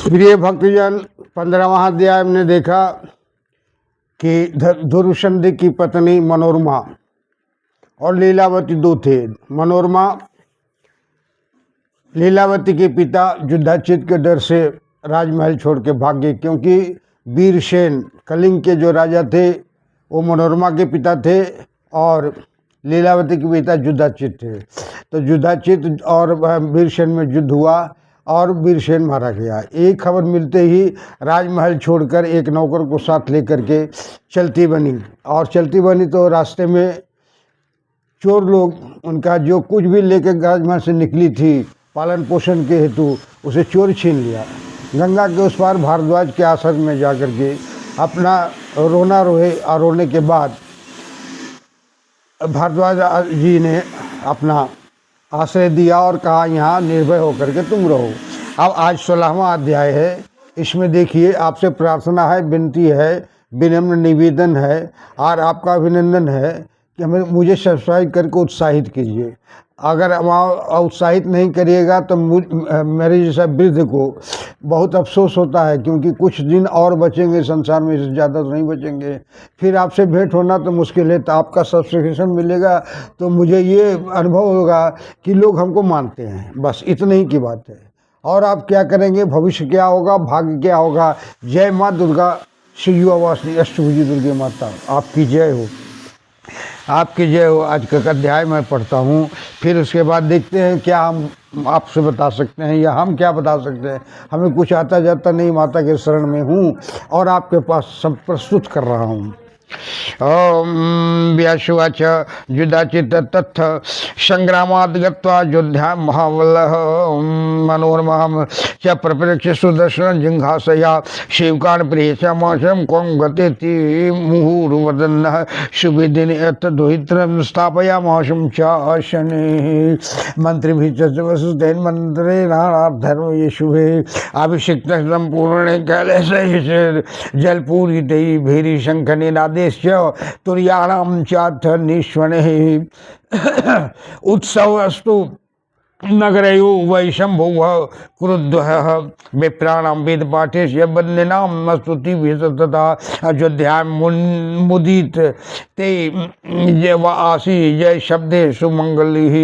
प्रिय भक्तजन, 15वां अध्याय हमने देखा कि धुर्वसंधि की पत्नी मनोरमा और लीलावती दो थे। मनोरमा लीलावती के पिता युधाचित के डर से राजमहल छोड़ के भाग गए, क्योंकि वीरसेन कलिंग के जो राजा थे वो मनोरमा के पिता थे और लीलावती के पिता युधाचित थे। तो युधाचित और वीरसेन में युद्ध हुआ और वीरसेन मारा गया। एक खबर मिलते ही राजमहल छोड़कर एक नौकर को साथ लेकर के चलती बनी तो रास्ते में चोर लोग उनका जो कुछ भी लेकर राजमहल से निकली थी पालन पोषण के हेतु उसे चोर छीन लिया। गंगा के उस पार भारद्वाज के आश्रम में जाकर के अपना रोना रोए और रोने के बाद भारद्वाज जी ने अपना आश्रय दिया और कहा यहाँ निर्भय होकर के तुम रहो। अब आज 16वां अध्याय है। इसमें देखिए, आपसे प्रार्थना है, विनती है, विनम्र निवेदन है और आपका अभिनंदन है कि मुझे सब्सक्राइब करके उत्साहित कीजिए। अगर उत्साहित नहीं करिएगा तो मेरे जैसा वृद्ध को बहुत अफसोस होता है, क्योंकि कुछ दिन और बचेंगे संसार में, इससे ज़्यादा तो नहीं बचेंगे। फिर आपसे भेंट होना तो मुश्किल है। तो आपका सब्सक्रिप्शन मिलेगा तो मुझे ये अनुभव होगा कि लोग हमको मानते हैं। बस इतने ही की बात है। और आप क्या करेंगे, भविष्य क्या होगा, भाग्य क्या होगा। जय माँ दुर्गा, शिववासिनी अष्टभुजी दुर्गे माता, आपकी जय हो, आपकी जय हो। आज का अध्याय मैं पढ़ता हूँ, फिर उसके बाद देखते हैं क्या हम आपसे बता सकते हैं या हम क्या बता सकते हैं। हमें कुछ आता जाता नहीं, माता के शरण में हूँ और आपके पास सब प्रस्तुत कर रहा हूँ। ओम व्यासुवाच युधाचित तत्थ संग्रामाद् गत्वा योद्ध्या महाबलः मनोरमां च प्रपृच्छ सुदर्शन जिघासया शिवकान् प्रेषयामाशं क्वं गतेति मुहुर्वदन्नः शुभदिने यत्दुहित्रं स्थापयामाशं च शनैः मंत्रिभिः च वसुधैर् मन्त्रेणाधर्मये शुभे अभिषिक्तः सम्पूर्णे कैलासैः जलपूरितैः भैरीशङ्खनिनादेश्च तुर्याणां चाथ निष्वणैः उत्सवस्तु नगरयो वै शम्भुः क्रुद्धः विप्राणां वेदपाठेस्य वन्दिनां स्तुतिभिः तथा अयोध्यां मुदित ते आसी जय शब्दे सुमंगलिः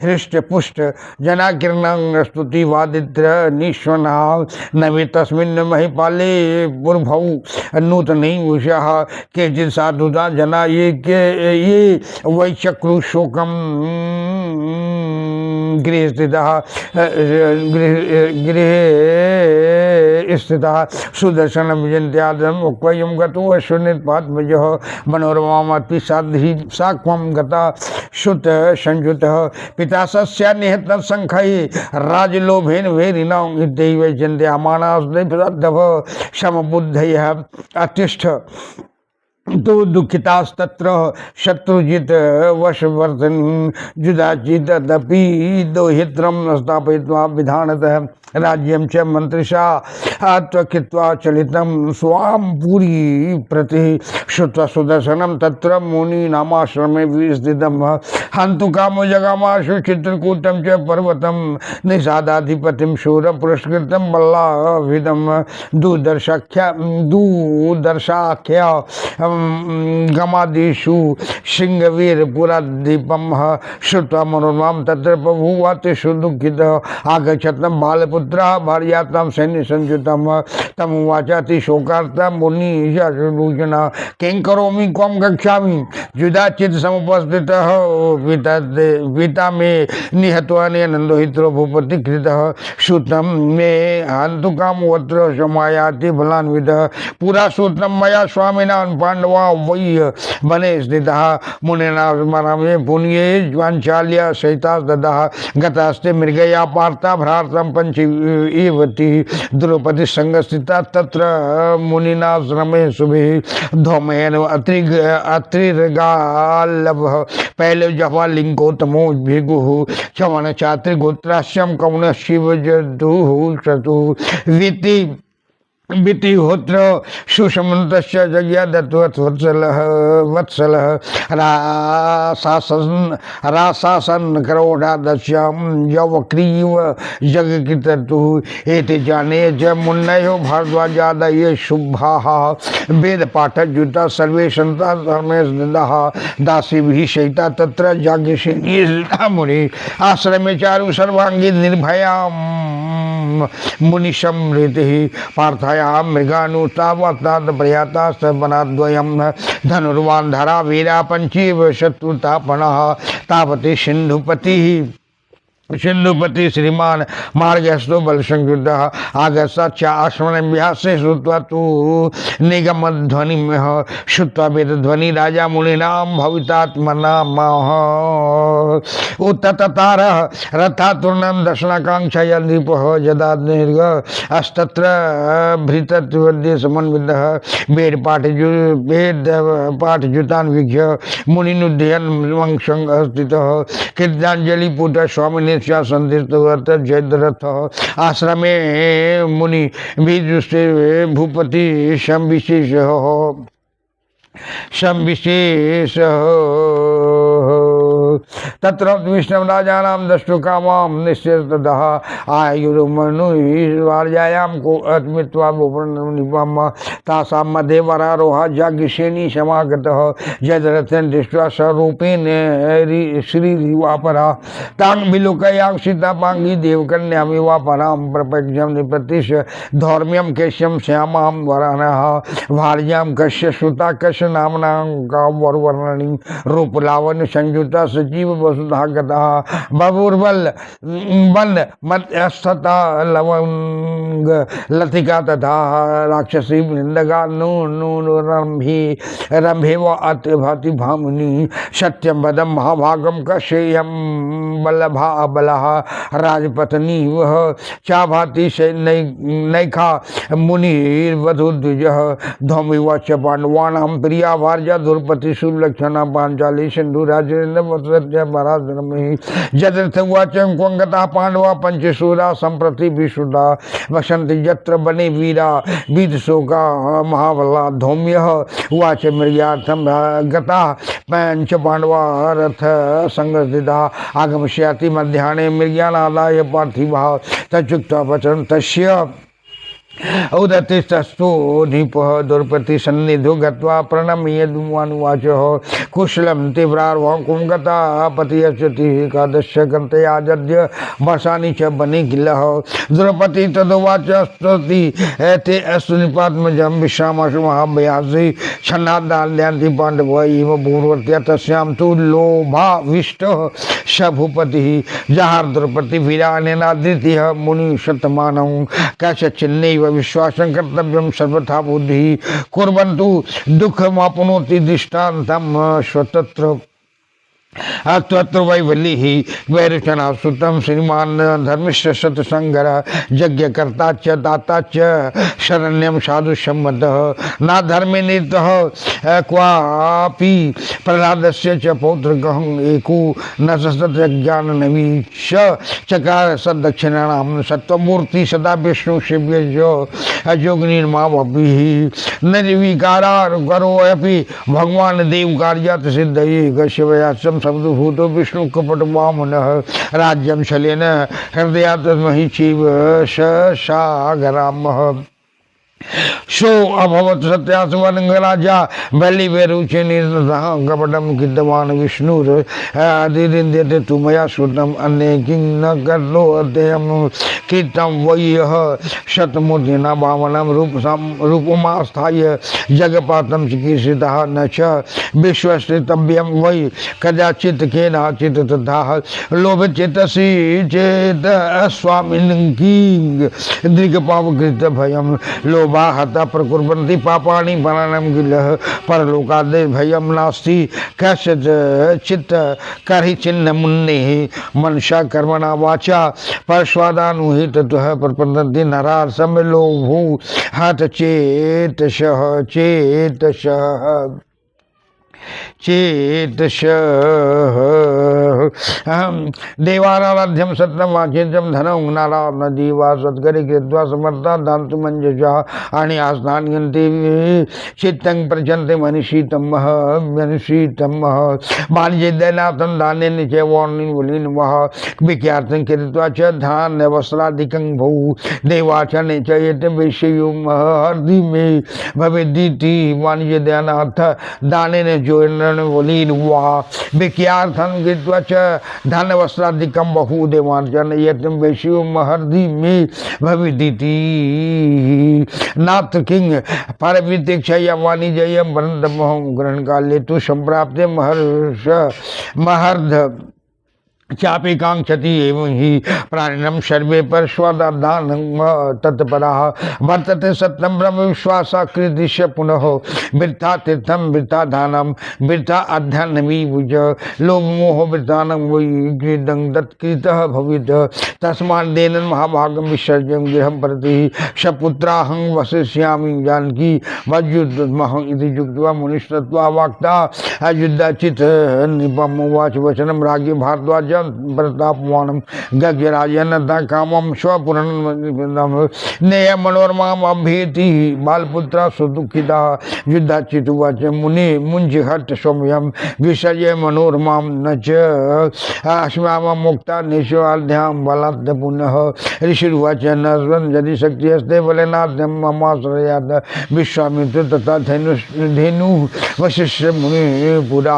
हृष्टपुष्ट जनाकिर्णां स्तुतिवादित्र निष्वनः नवे तस्मिन् महिपाले पुरभौ नूतनै उषः केचित् साधुता जना ये वै चक्रुशोकं गृह स्थितः सुदर्शन विजयन्त्यादम् उक्वयं गतो अश्वनिपात्मजः मनोरमामपि साक्ष्मं गता श्रुत संयुतः पिता सस्या निहत संख्यै राजलोभेन वेरिणां इत्यैव चिन्तयामानास्तेभ्यः समबुद्धयः अतिष्ठ तो दुःखितास्तत्र शत्रुजित वशवर्धन युधाचिदपि दोहित्रं स्थापयित्वा विधानतः राज्यं च मन्त्रिषा त्वक्त्वा चलितं स्वां पुरी प्रति श्रुत्वा सुदर्शनं तत्र मुनीनामाश्रमे विस्थितं हन्तु कामो जगामाशु चित्रकूटं च पर्वतं निषादाधिपतिं शूरं पुरस्कृतं बल्लाभिदं दूरदर्शाख्या गमादिषु सिंहवीरपुराधिपं श्रुत्वा मनोरमां तत्र बभूवातिषु दुःखितः आगच्छतं बालपुत्रः भार्यातां सैन्यसंयुतं तमुवाचाति शोकार्ता मुनिशूचना किं करोमि क्वं गच्छामि युधाचित् समुपस्थितः पिता मे निहत्वानेन लोहितो भूपतिकृतः श्रुतं मे हन्तुकामोऽत्र समायाति बलान्वितः पुरा श्रुतं मया स्वामिना पांडवा वै वने स्थितः मुनिना स्मरामि पुण्ये ज्वाञ्चाल्य सहिता ददः गतास्ते मृगया पार्था भ्रातं पंचीवती द्रौपदी संगस्थिता तत्र मुनिनाश्रमे शुभे धौमेन अत्रिर्गाल्लभः पहले जवा लिंगोत्तमो भिगुः क्षमन चात्रिगोत्रास्यं कौन शिव जदुः शतुः वीति वितिहोत्र सुषमन्तश्च जज्ञादत्वत्सलः वत्सलः रासासन करोडादश्याम यवक्रीव जगकृततुः एते जाने च मुन्नयो भारद्वाजादये शुभाः वेद पाठज्युता सर्वे सन्ता धर्मे स्थिताः दासीभिः सहिता तत्र याज्ञसेनी मुनि आश्रमे चारु सर्वांगी निर्भयाम् मुनिशमृति पार्थाया मृगानुतावतात् प्रयाता सवनाद्वयम् धनुर्वान् धरा वीरा पंचीव शत्रुतापनः तावती सिंधुपति श्रीमान मार्गस्थो बल संयुद्ध आगस्ता आश्रमभ्यासे श्रुत्वा तु निगम ध्वनि श्रुत्वा वेद ध्वनि राजा मुनीनां भवितात्मनामः उत्ततार रथातुर्णं दर्शनाकांक्षया नृपः यदा निर्ग अस्तत्र भृतत्वद्य समन्वितः वेद पाठजुतान् वीक्ष्य मुनिनुद्यन् वंशं स्थितः कृताञ्जलि पुट स्वामिने संदिष्ट जयद्रथ आश्रमे मुनि विदुषे भूपति संविशेष तत्र विष्णु राजानां दष्टु कामां निश्चेततः आयुर्मनुर्वार्यायां को अत्मित्वा निपम तासां मध्ये वरारोहा याज्ञसेनी समागतः जयद्रथं दृष्ट्वा स्वरूपेण श्रीरिवापरा तां विलोकयां सीतापाङ्गी देवकन्यामिवापरां प्रपञ्चं निपतिश धौर्म्यं केश्यं श्यामां वरानः भार्यां कश्य श्रुता कश्य नामनां गाववर्वर्णनी रूपलावण्य संयुता सजीव वसुधा गता बबूर्बल बल मध्यस्थता लवंग लतिका तथा राक्षसी वृंदगा नून रंभे व अत्यभाति भामुनि सत्यम वदम महाभागम कश्येयम बलभा बलः राजपत्नी वह चाभाति से नैखा मुनिर्वधु द्विजः धौमिव च पांडवानां प्रिया भार्या दुर्पति सुलक्षणा पांचाली सिंधु राजेन्द्र महाराज जदर्थ उवाच क्वंगता पांडवा पंचशूरा संप्रति विशुदा वसंति यत्र बने वीरा विदशोका महाबला धौम्यः उवाच मृग्यार्थं गता पंच पांडवा रथ संगस्थिता आगमिष्यति मध्याह्ने मृग्यानादाय पार्थिवः तच्युक्त्वा वचनं तस्य औदतिस्तस्तु निपः दुर्पति सन्निधो गत्वा प्रणम्य दुमानुवाचः कुशलं तीव्रार्वं कुंगता पतियच्युति एकादश गन्तया जद्य वर्षाणि च बने किलः द्रौपदी तदुवाच स्तुति ते अस्तु निपात्मजं विश्रामसु महाभयासि छन्नादाल्यन्ति पाण्डव इव पूर्वत्या तस्यां तु लोभाविष्टः स भूपतिः जहार द्रौपदी वीरानेनादृतिः मुनिशतमानं कश्चिन्नैव विश्वासं कर्तव्यं सर्वथा बुद्धि कुर्वन्तु दुःखमाप्नोति दृष्टान्तं स्वतत्र तत्र वैवल्लिः वैरुचना सुतं श्रीमान धर्मिष्ठ सत्संगर यज्ञकर्ता च दाता च शरण्यं साधु सम्मतः न धर्मे निरतः क्वापि प्रह्लादस्य च पौत्रकः एको न सतज्ञाननवीश चकार सद्दक्षिणानां सत्त्वमूर्ति सदा विष्णु शिव्य योगिनीर्मावभिः निर्विकारा करोऽपि भगवान् देव कार्यात् सिद्धये गश्यवयासं शब्दभूतो विष्णु कपट वामनः राज्यं शलेन हृदयात् महिषीव सागरामः सो अभवत सत्यासवनंग राजा बलि वेरुचे निर्दः कपटम किद्वान विष्णुर अधिरिंद्यते तुमया श्रुतम अन्य किं न कर्लो अध्ययम कीर्तम वयः शतमूर्तिना भावनम रूपमास्थाय जगपातं चिकीर्षितः न च विश्वस्थितव्यं वै कदाचित् केनाचित् तथा लोभचेतसि चेत अस्वामिन् किं दृग्पापकृत भयं लोभाहता प्रकुर्वन्ति पापानि वनानं गिलः परलोकादे भयं नास्ति कश्चित् कर्हि चिन्ह मुन्नेः मनसा कर्मणा वाचा परस्वादानुहिततः प्रपद्यन्ते नराः समलोभो हत चेतसः चेतसः देवाराध्यम सत्यम वाचित्यम धनम नारा नदी वा सद्गरी कृत्वा समर्था दान्तु मंजसा आणि आस्नान्यन्ते चित्तं प्रचन्ते मनीषितम वाणिज्यनाथं दानेन च वाणिवलिन वह विख्यातं कृत्वा च धान्य वस्त्रादिकं भौ देवाचने च यत् विषयुम हर्दि में भवेदिति वाणिज्यनाथ दानेन जोर्णवलिन वह विख्यातं कृत्वा च धन वस्त्रादिकं बहु देवाचन यत् विषयुम हर्दि में भवेदिति नाथ किंग परवितीक्षय वाणिजय वरदमहं ग्रहण काले तु संप्राप्ते महर्ष चापी कांक्षति एवं ही प्राणिनम सर्वे पर स्वदान तत्परा वर्तते सत्यम ब्रह्म विश्वासाकृदिश्य पुनः वृथा तीर्थम वृथा दानम वृथा अध्ययनमी भुज लोभ मोह वृतानं वै दत्कृत भवित तस्मात् देन महाभागम विसर्जन गृहं प्रति सपुत्राहं वसिष्यामि जानकी वज्युद्महं इति युक्त्वा मुनिस्तत्वा वाक्ता अयुद्धाचित निपम उवाच वचनं राज्ञे भारद्वाज प्रतापवानम गजराजन कामम स्वपुरम नेय मनोरमाम अभेति बालपुत्र सुदुखिता युद्धाचितुवाच मुनि मुंजिहट सौम्यम विसर्य मनोरमाम न च अस्माम मुक्ता निश्वाध्याम बलात् पुनः ऋषिर्वाच न यदि शक्ति अस्ते बलेनाथ ममाश्रयात् विश्वामित्र तथा धेनु वशिष्ठ मुनि पुरा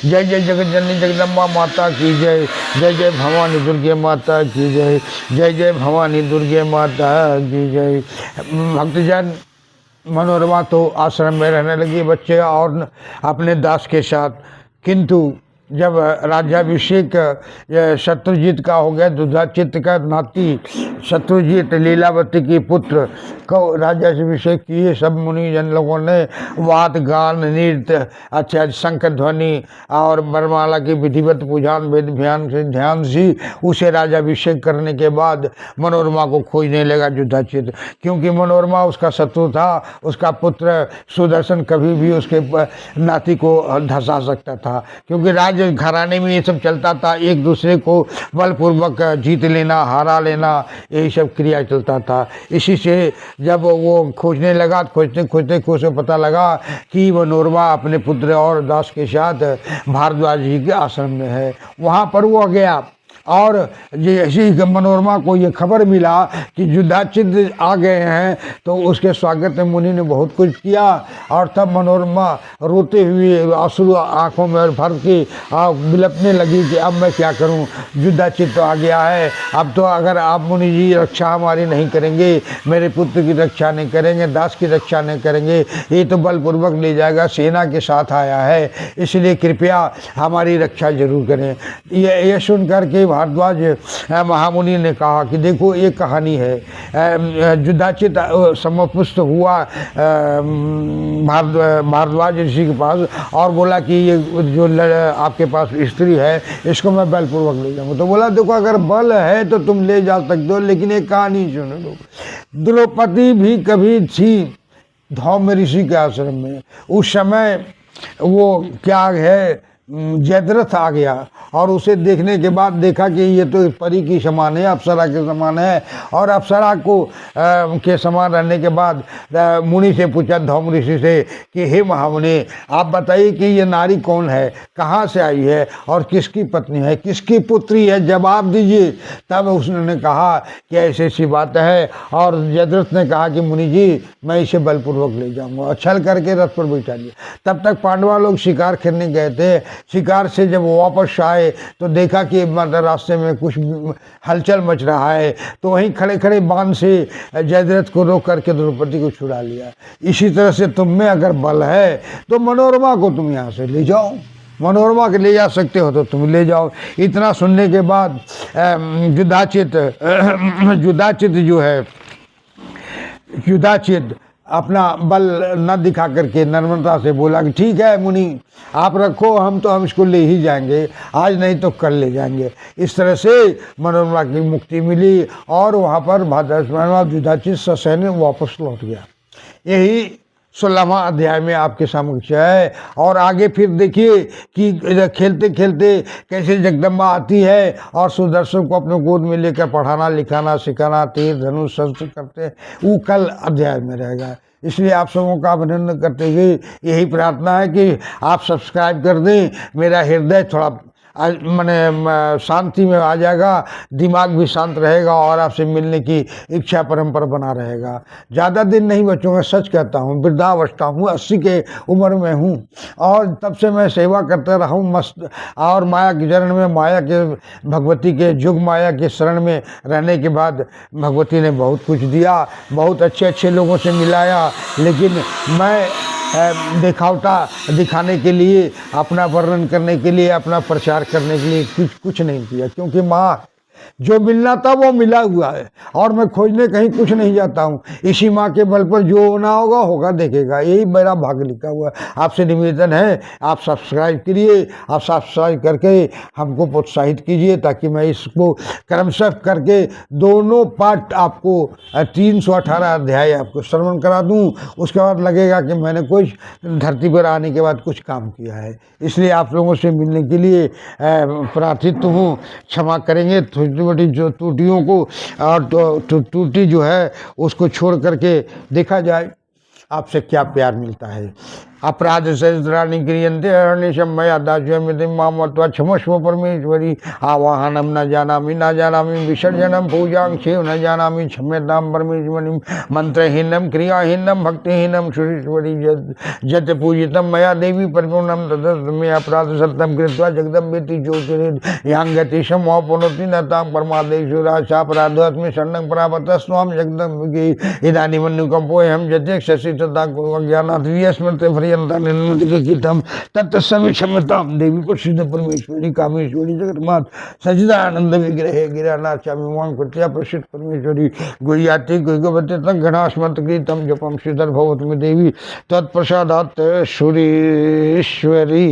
जय जय जगज्जननी जगदम्बा माता की जय जय जय भवानी दुर्गे माता की जय जय जय भवानी दुर्गे माता की जय। भक्तजन मनोरमा तो आश्रम में रहने लगी बच्चे और अपने दास के साथ, किंतु जब राज्याभिषेक शत्रुजीत का हो गया, दुधाचित का नाती शत्रुजीत लीलावती की पुत्र को राज्याभिषेक किए, सब मुनिजन लोगों ने वाद गान नृत्य अच्छा शंख ध्वनि और बरमाला की विधिवत पूजन वेद ध्यान से उसे राज्याभिषेक करने के बाद मनोरमा को खोजने लगा युद्धाचित, क्योंकि मनोरमा उसका शत्रु था। उसका पुत्र सुदर्शन कभी भी उसके नाती को धंसा सकता था, क्योंकि राज घराने में ये सब चलता था, एक दूसरे को बलपूर्वक जीत लेना, हारा लेना, यही सब क्रिया चलता था। इसी से जब वो खोजने लगा, खोजते खोजते उसे पता लगा कि मनोरमा अपने पुत्र और दास के साथ भारद्वाज जी के आश्रम में है। वहाँ पर वो गया और जैसे ही मनोरमा को ये खबर मिला कि युद्धाचित आ गए हैं, तो उसके स्वागत में मुनि ने बहुत कुछ किया। और तब मनोरमा रोते हुए आंसू आंखों में भर के बिलपने लगी कि अब मैं क्या करूं, युद्धाचित तो आ गया है, अब तो अगर आप मुनि जी रक्षा हमारी नहीं करेंगे, मेरे पुत्र की रक्षा नहीं करेंगे, दास की रक्षा नहीं करेंगे, ये तो बलपूर्वक ले जाएगा, सेना के साथ आया है, इसलिए कृपया हमारी रक्षा जरूर करें। ये सुन करके भारद्वाज महामुनि ने कहा कि देखो एक कहानी है, युद्धाचित समपुष्ट हुआ भारद्वाज ऋषि के पास और बोला कि ये जो आपके पास स्त्री है इसको मैं बलपूर्वक ले जाऊंगा। तो बोला देखो अगर बल है तो तुम ले जा सकते हो, लेकिन एक कहानी सुनो लो। द्रौपदी भी कभी थी धौम्य ऋषि के आश्रम में, उस समय वो क्या है जयद्रथ आ गया और उसे देखने के बाद देखा कि ये तो परी की समान है, अप्सरा के समान है। और अप्सरा को के समान रहने के बाद मुनि से पूछा, धौम ऋषि से, कि हे महामुनि आप बताइए कि ये नारी कौन है, कहाँ से आई है और किसकी पत्नी है, किसकी पुत्री है, जवाब दीजिए। तब उसने कहा कि ऐसी ऐसी बात है। और जयद्रथ ने कहा कि मुनि जी मैं इसे बलपूर्वक ले जाऊँगा, और छल करके रथ पर बैठा लिया। तब तक पांडवा लोग शिकार करने गए थे। शिकार से जब वापस आए तो देखा कि रास्ते में कुछ हलचल मच रहा है, तो वहीं खड़े खड़े बाण से जयद्रथ को रोक करके द्रौपदी को छुड़ा लिया। इसी तरह से तुम में अगर बल है तो मनोरमा को तुम यहाँ से ले जाओ, मनोरमा के ले जा सकते हो तो तुम ले जाओ। इतना सुनने के बाद युद्धाचित अपना बल न दिखा करके नम्रता से बोला कि ठीक है मुनि आप रखो, हम इसको ले ही जाएंगे, आज नहीं तो कल ले जाएंगे। इस तरह से मनोरमा की मुक्ति मिली और वहाँ पर युद्धाचित ससैन्य वापस लौट गया। यही 16वां अध्याय में आपके समक्ष है। और आगे फिर देखिए कि खेलते खेलते कैसे जगदम्बा आती है और सुदर्शन को अपने गोद में लेकर पढ़ाना लिखाना सिखाना तीर धनुष शस्त्र करते, वो कल अध्याय में रहेगा। इसलिए आप सबों का अभिनंदन करते हुए यही प्रार्थना है कि आप सब्सक्राइब कर दें। मेरा हृदय थोड़ा मैंने शांति में आ जाएगा, दिमाग भी शांत रहेगा और आपसे मिलने की इच्छा परंपरा बना रहेगा। ज़्यादा दिन नहीं बचूंगा, सच कहता हूँ। वृद्धावस्था हूँ, 80 के उम्र में हूँ और तब से मैं सेवा करते रहा हूँ मस्त। और माया के चरण में, माया के भगवती के जुग माया के शरण में रहने के बाद भगवती ने बहुत कुछ दिया, बहुत अच्छे अच्छे लोगों से मिलाया। लेकिन मैं दिखावटा दिखाने के लिए, अपना वर्णन करने के लिए, अपना प्रचार करने के लिए कुछ नहीं किया, क्योंकि माँ जो मिलना था वो मिला हुआ है और मैं खोजने कहीं कुछ नहीं जाता हूँ। इसी माँ के बल पर जो होना होगा होगा, देखेगा, यही मेरा भाग्य लिखा हुआ है। आपसे निवेदन है आप सब्सक्राइब करिए, आप सब्सक्राइब करके हमको प्रोत्साहित कीजिए ताकि मैं इसको क्रमशः करके दोनों पार्ट आपको 318 अध्याय आपको श्रवण करा दूँ। उसके बाद लगेगा कि मैंने कुछ धरती पर आने के बाद कुछ काम किया है। इसलिए आप लोगों से मिलने के लिए प्रार्थित हूँ, क्षमा करेंगे छोटी मोटी जो त्रुटियों को, और त्रुटि जो है उसको छोड़ करके देखा जाए आपसे क्या प्यार मिलता है। अपराध सहस्राणि क्रियन्ते अहर्निशमया दास्यमिति मां मत्वा क्षमस्व परमेश्वरी। आवाहनम न जानामि विसर्जनम पूजां शिव न जानामि क्षम्यतां परमेश्वरी। मंत्रहीनम क्रियाहीनम भक्तिहीनम सुरेश्वरी। जत पूजितम मया देवी परिपूर्णम ततः मे अपराध सत्यम कृत्वा जगदम्बेति ज्योतिरेद यांगति समापनोति न तां परमादेशुरा सापराधोऽस्मि शरणं प्रापतस्त्वां जगदम्बिके। इदानीमनुकम्पोऽहं जते शशि तथा ज्ञानात् विस्मृते गीतम तत्समय क्षमताम देवी प्रसिद्ध परमेश्वरी कामेश्वरी जगन्मात सचिदानंद विग्रहे गिरानाचामिमां कृत्या प्रसिद्ध परमेश्वरी। गुह्याति गुह्यवती गणास्मत् कृतम जपम श्रीधर भवतु देवी तत्प्रसादात् सुरेश्वरी।